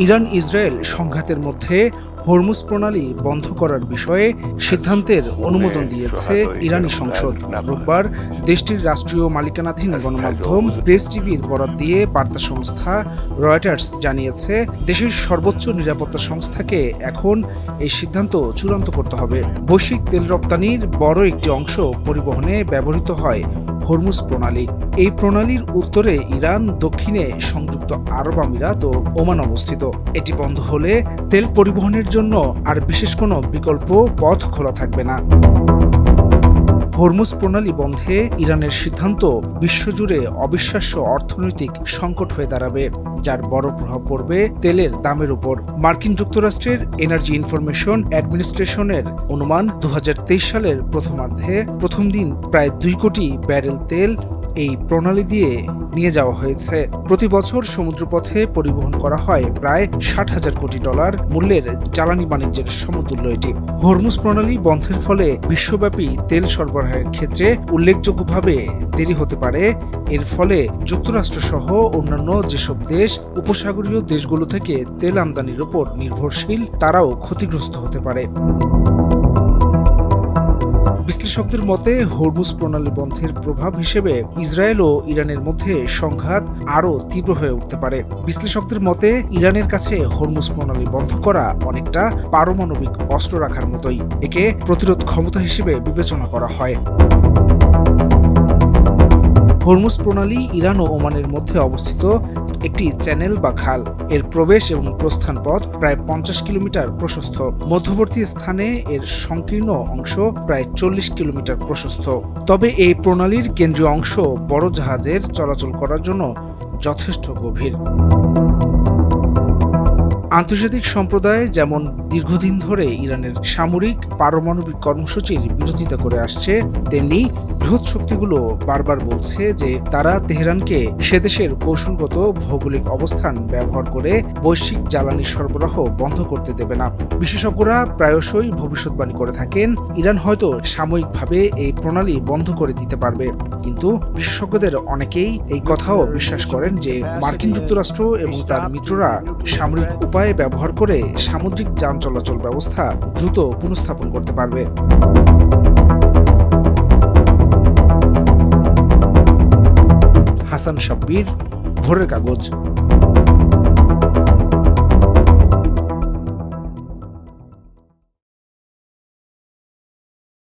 Iran Israel সংঘাতের মধ্যে Hormuz প্রণালী বন্ধ করার বিষয়ে সিদ্ধান্তের অনুমোদন দিয়েছে ইরানি সংসদ। রোববার দেশটির রাষ্ট্রীয় মালিকানাধীন গণমাধ্যম প্রেস টিভির বরাত দিয়ে বার্তা সংস্থা রয়টার্স জানিয়েছে, দেশের সর্বোচ্চ নিরাপত্তা সংস্থাকে এখন এই সিদ্ধান্ত চূড়ান্ত করতে হবে। বৈশ্বিক তেল রপ্তানির বড় একটি অংশ পরিবহনে ব্যবহৃত হয় হরমুজ প্রণালী। এই প্রণালীর উত্তরে ইরান, দক্ষিণে সংযুক্ত আরব আমিরাত ও ওমান অবস্থিত। এটি বন্ধ হলে তেল পরিবহনের জন্য আর বিশেষ কোনো বিকল্প পথ খোলা থাকবে না। হরমুজ প্রণালী বন্ধে ইরানের সিদ্ধান্ত বিশ্বজুড়ে অবিশ্বাস্য অর্থনৈতিক সংকট হয়ে দাঁড়াবে, যার বড় প্রভাব পড়বে তেলের দামের উপর। মার্কিন যুক্তরাষ্ট্রের এনার্জি ইনফরমেশন অ্যাডমিনিস্ট্রেশনের অনুমান 2023 সালের প্রথমার্ধে প্রথম দিন প্রায় 2 কোটি ব্যারেল তেল এই প্রণালী দিয়ে নিয়ে যাওয়া হয়েছে। প্রতি বছর সমুদ্রপথে পরিবহন করা হয় প্রায় $60,000 কোটি মূল্যের জ্বালানি বাণিজ্যের সমতুল্য এটি। হরমুজ প্রণালী বন্ধের ফলে বিশ্বব্যাপী তেল সরবরাহের ক্ষেত্রে উল্লেখযোগ্যভাবে দেরি হতে পারে। এর ফলে যুক্তরাষ্ট্র সহ অন্যান্য যেসব দেশ উপসাগরীয় দেশগুলো থেকে তেল আমদানির উপর নির্ভরশীল, তারাও ক্ষতিগ্রস্ত হতে পারে। বিশ্লেষকদের মতে হরমুজ প্রণালী বন্ধের প্রভাব হিসেবে ইসরায়েল ও ইরানের মধ্যে সংঘাত আরও তীব্র হয়ে উঠতে পারে। বিশ্লেষকদের মতে ইরানের কাছে হরমুজ প্রণালী বন্ধ করা অনেকটা পারমাণবিক অস্ত্র রাখার মতোই। একে প্রতিরোধ ক্ষমতা হিসেবে বিবেচনা করা হয়। হরমুজ প্রণালী ইরান ও ওমানের মধ্যে অবস্থিত একটি চ্যানেল বা খাল। এর প্রবেশ এবং প্রস্থান পথ প্রায় 50 কিলোমিটার প্রশস্ত। মধ্যবর্তী স্থানে এর সংকীর্ণ অংশ প্রায় 40 কিলোমিটার প্রশস্ত। তবে এই প্রণালীর কেন্দ্রীয় অংশ বড় জাহাজের চলাচল করার জন্য যথেষ্ট গভীর। আন্তর্জাতিক সম্প্রদায় যেমন দীর্ঘদিন ধরে ইরানের সামরিক পারমাণবিক কর্মসূচির বিরোধিতা করে আসছে, তেমনি বৃহৎ শক্তিগুলো বারবার বলছে যে তারা তেহরানকে সেদেশের কৌশলগত ভৌগোলিক অবস্থান ব্যবহার করে বৈশ্বিক জ্বালানি সরবরাহ বন্ধ করতে দেবে না। বিশেষজ্ঞরা প্রায়শই ভবিষ্যৎবাণী করে থাকেন, ইরান হয়তো সাময়িকভাবে এই প্রণালী বন্ধ করে দিতে পারবে। কিন্তু বিশেষজ্ঞদের অনেকেই এই কথাও বিশ্বাস করেন যে মার্কিন যুক্তরাষ্ট্র এবং তার মিত্ররা সামরিক উপায়ে ব্যবহার করে সামুদ্রিক যান চলাচল ব্যবস্থা দ্রুত পুনঃস্থাপন করতে পারবে। হাসান শাব্বির, ভোরের কাগজ।